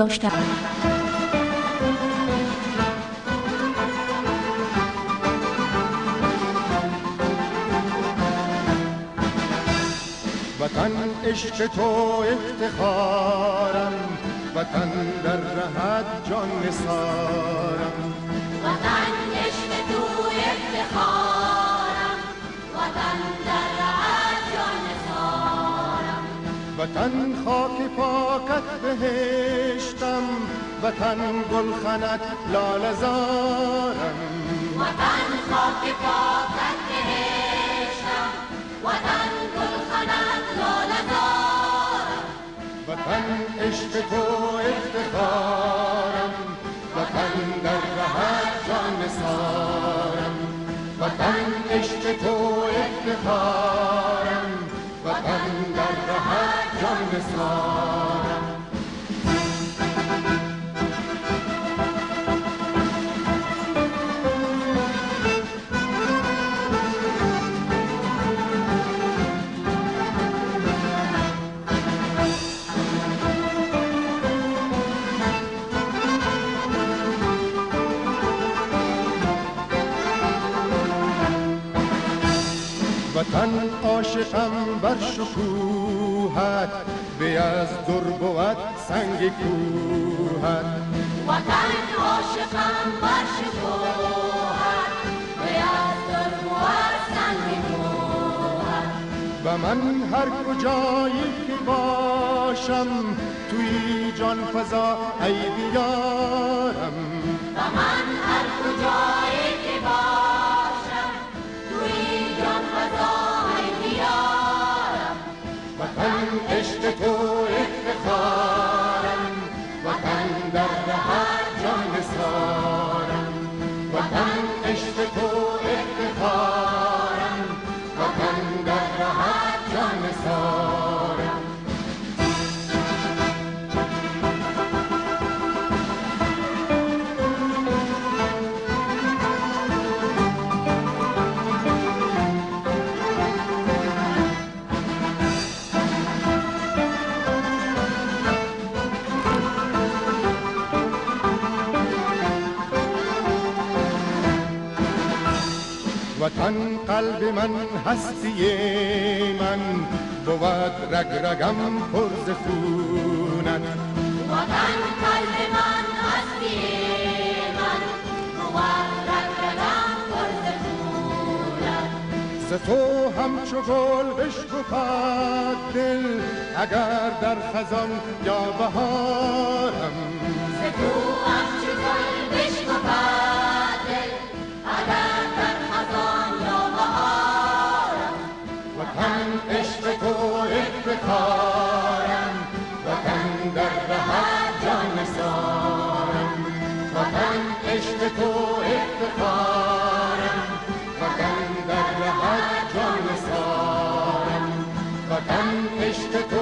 داشتم. وطن عشق تو افتخارم، وطن در رهت جان نثارم. وطن عشق تو افتخارم، وطن در رهت جان نثارم. وطن خاک پاکت بهشتم، وطن گلخنت لاله زارم. وطن خاک پاکت بهشتم، وطن گلخنت لاله زارم. وطن عشق تو افتخارم، وطن در رهت جان نثارم. وطن عشق تو افتخارم، وطن در رهت جان نثارم. وطن عاشقم بر شکوهت، به از در بود سنگ کوهت. وطن عاشقم بر شکوهت، به از در بود سنگ کوهت. و من هر کجایی که باشم، توی جان فضا ای بیارم. و من هر کجایی که باشم، توی جان فضا ای بیارم. وطن عشق تو افتخارم، وطن در رهت جان نثارم. وطن عشق تو افتخارم، وطن در رهت جان نثارم. وطن قلب من هستی من، بود رگ رگم پر ز خونت. وطن قلب من هستی من، بود رگ رگم پر ز خونت. ز تو همچو گل بشکفد دل، اگر در خزان یا بهارم. ز تو همچو گل بشکفد دل، اگر در خزان یا بهارم. وطن عشق تو افتخارم، وطن در رهت جان نثارم. وطن عشق تو افتخارم، وطن در رهت جان نثارم. وطن عشق تو